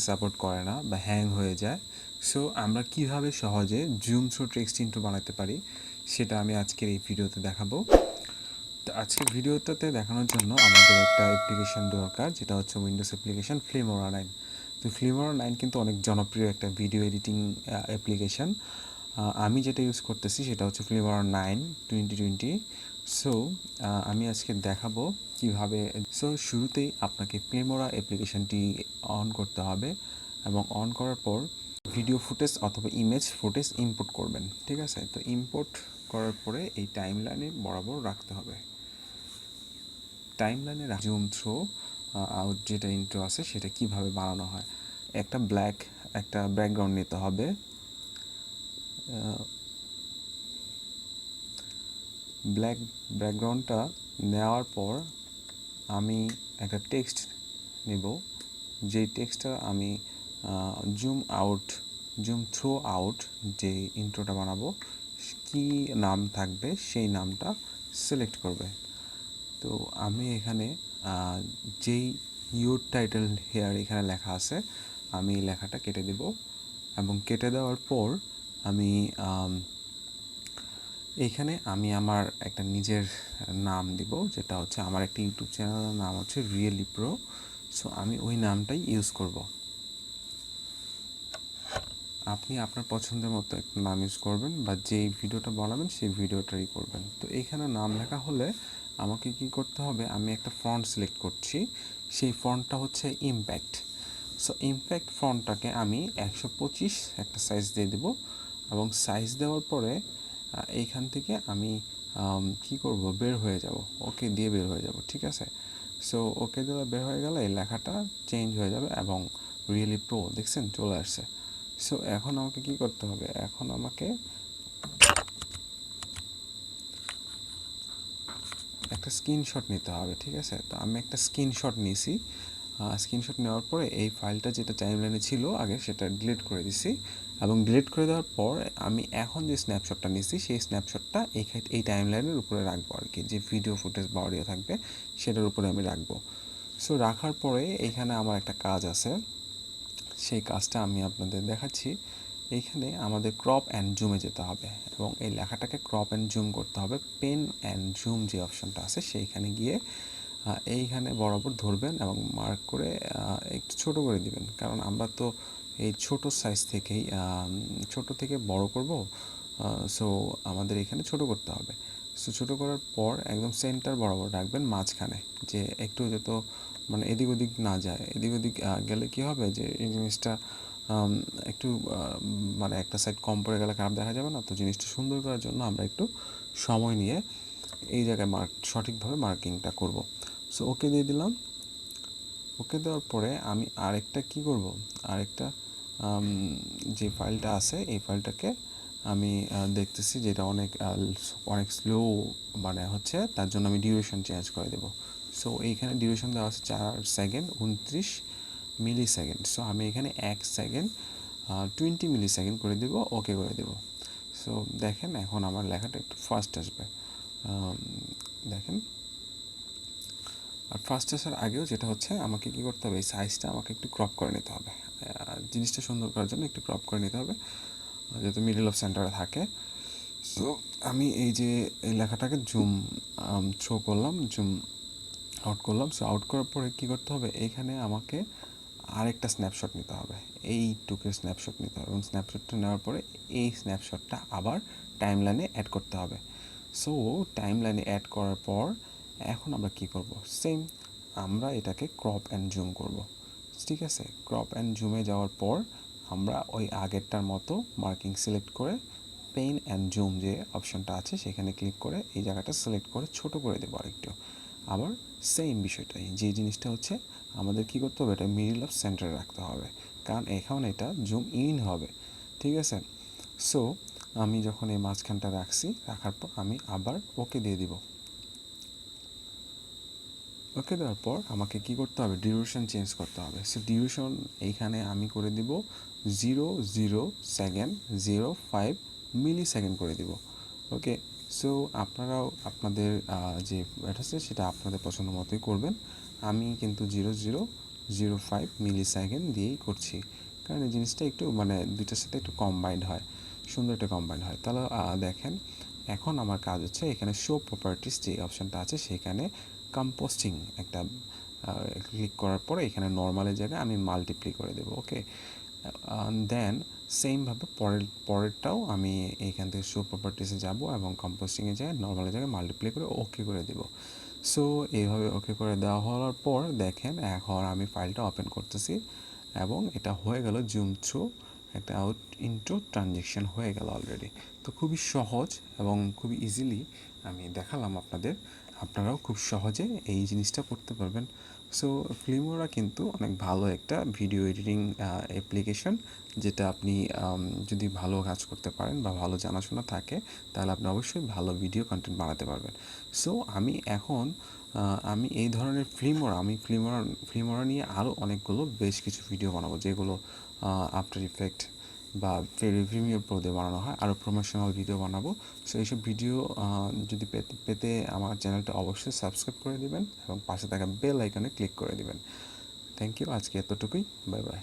Support করে না বা হ্যাং হয়ে যায়। সো আমরা কিভাবে সহজে জুম থ্রু টেক্সট ইন্ট্রো বানাতে পারি সেটা আমি আজকের এই ভিডিওতে দেখাবো। তো আজকের ভিডিওটাতে দেখানোর জন্য আমাদের একটা অ্যাপ্লিকেশন দরকার, যেটা হচ্ছে উইন্ডোজ অ্যাপ্লিকেশন ফিল্মোরা 9। তো ফিল্মোরা 9 কিন্তু অনেক জনপ্রিয় একটা ভিডিও এডিটিং অ্যাপ্লিকেশন। আমি যেটা ইউজ করতেছি সেটা হচ্ছে ফিল্মোরা 9 2020। সো আমি আজকে দেখাবো কিভাবে। সো শুরুতেই আপনাকে ফিল্মোরা অ্যাপ্লিকেশনটি অন করতে হবে এবং অন করার পর ভিডিও ফুটেজ অথবা ইমেজ ফুটেজ ইম্পোর্ট করবেন, ঠিক আছে? তো ইম্পোর্ট করার পরে এই টাইমলাইনে বরাবর রাখতে হবে। টাইমলাইনে জুম থ্রো আউট যেটা ইন্ট্রো আছে সেটা কিভাবে বানানো হয়। একটা ব্যাকগ্রাউন্ড নিতে হবে। ব্যাকগ্রাউন্ডটা নেওয়ার পর আমি একটা টেক্সট নেব, যেই টেক্সটটা আমি জুম থ্রো আউট যে ইন্ট্রোটা বানাবো কি নাম থাকবে সেই নামটা সিলেক্ট করবে। তো আমি এখানে যেই ইউর টাইটেল হেয়ার এখানে লেখা আছে, আমি লেখাটা কেটে দেব এবং কেটে দেওয়ার পর আমি এইখানে আমি আমার একটা নিজের নাম দিব, যেটা হচ্ছে আমার একটা ইউটিউব চ্যানেলের নাম হচ্ছে রিয়েলি প্রো। সো আমি ওই নামটাই ইউজ করব। আপনি আপনার পছন্দের মতো একটা নাম ইউজ করবেন বা যেই ভিডিওটা বানাবেন সেই ভিডিওটাই করবেন। তো এইখানে নাম লেখা হলে আমাকে কি করতে হবে, আমি একটা ফন্ট সিলেক্ট করছি। সেই ফন্টটা হচ্ছে ইম্প্যাক্ট। সো ইম্প্যাক্ট ফন্টটাকে আমি 125 একটা সাইজ দিয়ে দেব এবং সাইজ দেওয়ার পরে এইখান থেকে আমি কি করব, বের হয়ে যাব, ওকে দিয়ে বের হয়ে যাব, ঠিক আছে? সো ওকে দিয়ে বের হয়ে গেলে এই লেখাটা চেঞ্জ হয়ে যাবে এবং রিয়েলি প্রো দেখছেন চলে আসছে। সো এখন আমাকে কি করতে হবে, এখন আমাকে একটা স্ক্রিনশট নিতে হবে, ঠিক আছে? তো আমি একটা স্ক্রিনশট নিয়েছি। স্ক্রিনশট নেওয়ার পরে এই ফাইলটা যেটা টাইমলাইনে ছিল আগে সেটা ডিলিট করে দিছি এবং ডিলিট করে দেওয়ার পর আমি এখন যে স্ন্যাপশটটা নিয়েছি সেই স্ন্যাপশটটা এই টাইমলাইনের উপরে রাখবো আর কি, যে ভিডিও ফুটেজ বা অডিও থাকবে সেটার উপরে আমি রাখবো। সো রাখার পরে এইখানে আমার একটা কাজ আছে, সেই কাজটা আমি আপনাদের দেখাচ্ছি। এইখানে আমাদের ক্রপ অ্যান্ড জুমে যেতে হবে এবং এই লেখাটাকে ক্রপ অ্যান্ড জুম করতে হবে। পেন অ্যান্ড জুম যে অপশনটা আছে সেইখানে গিয়ে এইখানে বরাবর ধরবেন এবং মার্ক করে একটু ছোট করে দিবেন, কারণ আমরা তো এই ছোট সাইজ থেকেই ছোট থেকে বড় করব। সো আমাদের এখানে ছোট করতে হবে। সো ছোট করার পর একদম সেন্টার বরাবর রাখবেন মাঝখানে, যে একটু যত মানে এদিক ওদিক না যায়। এদিক ওদিক গেলে কি হবে, যে এই জিনিসটা একটু মানে একটা সাইড কম পড়ে গেলে খারাপ দেখা যাবে না। তো জিনিসটা সুন্দর করার জন্য আমরা একটু সময় নিয়ে এই জায়গায় সঠিকভাবে মার্কিংটা করব। সো ওকে দিয়ে দিলাম। ওকে দেওয়ার পরে আমি আরেকটা কি করব, আরেকটা যে ফাইলটা আছে এই ফাইলটাকে আমি দেখতেছি যেটা অনেক স্লো মানে হচ্ছে, তার জন্য আমি ডিউরেশন চেঞ্জ করে দেব। সো এইখানে ডিউরেশন দেওয়া আছে 4 সেকেন্ড 29 মিলি সেকেন্ড। সো আমি এখানে 1 সেকেন্ড 20 মিলি সেকেন্ড করে দেব, ওকে করে দেব। সো দেখেন এখন আমার লেখাটা একটু ফাস্ট আসবে। দেখেন, আর ফার্স্ট আসার আগেও যেটা হচ্ছে আমাকে কী করতে হবে, এই সাইজটা আমাকে একটু ক্রপ করে নিতে হবে। জিনিসটা সুন্দর করার জন্য একটু ক্রপ করে নিতে হবে যাতে মিডল অফ সেন্টারে থাকে। সো আমি এই যে এই লেখাটাকে থ্রো করলাম, জুম আউট করলাম। সো আউট করার পরে কী করতে হবে, এইখানে আমাকে আরেকটা স্ন্যাপশট নিতে হবে, এইটুকের স্ন্যাপশট নিতে হবে এবং স্ন্যাপশটটা নেওয়ার পরে এই স্ন্যাপশটটা আবার টাইমলাইনে অ্যাড করতে হবে। সো টাইমলাইনে অ্যাড করার পর এখন আমরা কি করব, সেম আমরা এটাকে ক্রপ অ্যান্ড জুম করব, ঠিক আছে? ক্রপ অ্যান্ড জুমে যাওয়ার পর আমরা ওই আগেরটার মতো মার্কিং সিলেক্ট করে পেন অ্যান্ড জুম যে অপশনটা আছে সেখানে ক্লিক করে এই জায়গাটা সিলেক্ট করে ছোট করে দেবো আরেকটু। আবার সেম বিষয়টাই, যে জিনিসটা হচ্ছে আমাদের কী করতে হবে, এটা মিডল অফ সেন্টারে রাখতে হবে, কারণ এখন এটা জুম ইন হবে, ঠিক আছে? সো আমি যখন এই মাঝখানটা রাখার পর আমি আবার ওকে দিয়ে দিব। ওকে দেওয়ার পর আমাকে কি করতে হবে, ডিউরেশন চেঞ্জ করতে হবে। সো ডিউরেশন এইখানে আমি করে দিব 0.005 মিলি সেকেন্ড করে দিব। ওকে, সো আপনারাও আপনাদের যে এটা আছে সেটা আপনাদের পছন্দ মতোই করবেন। আমি কিন্তু 0.05 মিলি সেকেন্ড দিয়েই করছি, কারণ এই জিনিসটা একটু মানে দুইটার সাথে একটু কম্বাইন্ড হয়, সুন্দর একটা কম্বাইন্ড হয়। তাহলে দেখেন এখন আমার কাজ হচ্ছে এখানে শো প্রপার্টিস যে অপশানটা আছে সেখানে কম্পোস্টিং একটা ক্লিক করার পরে এখানে নর্মালের জায়গায় আমি মাল্টিপ্লাই করে দেবো। ওকে, দেন সেমভাবে পরেরটাও আমি এইখান থেকে শো প্রপার্টিসে যাব এবং কম্পোস্টিংয়ে যাই নর্মালের জায়গায় মাল্টিপ্লাই করে ওকে করে দেবো। সো এইভাবে ওকে করে দেওয়া হওয়ার পর দেখেন এখন আমি ফাইলটা ওপেন করতেছি এবং এটা হয়ে গেল জুম থ্রু একটা আউট ইনটু ট্রানজেকশন হয়ে গেল অলরেডি। তো খুবই সহজ এবং খুবই ইজিলি আমি দেখালাম আপনাদের, আপনারাও খুব সহজে এই জিনিসটা করতে পারবেন। সো ফিল্মোরা কিন্তু অনেক ভালো একটা ভিডিও এডিটিং অ্যাপ্লিকেশন, যেটা আপনি যদি ভালো কাজ করতে পারেন বা ভালো জানাশোনা থাকে তাহলে আপনি অবশ্যই ভালো ভিডিও কন্টেন্ট বানাতে পারবেন। সো আমি এখন আমি এই ধরনের ফিল্মোরা নিয়ে আরও অনেকগুলো বেশ কিছু ভিডিও বানাবো, যেগুলো আফটার ইফেক্ট বা প্রিমিয়ার প্রো দিয়ে বানানো হয়, আরও প্রমোশনাল ভিডিও বানাবো। সো এইসব ভিডিও যদি পেতে আমার চ্যানেলটা অবশ্যই সাবস্ক্রাইব করে দিবেন এবং পাশে থাকা বেল আইকনে ক্লিক করে দিবেন। থ্যাংক ইউ, আজকে এতটুকুই, বাই বাই।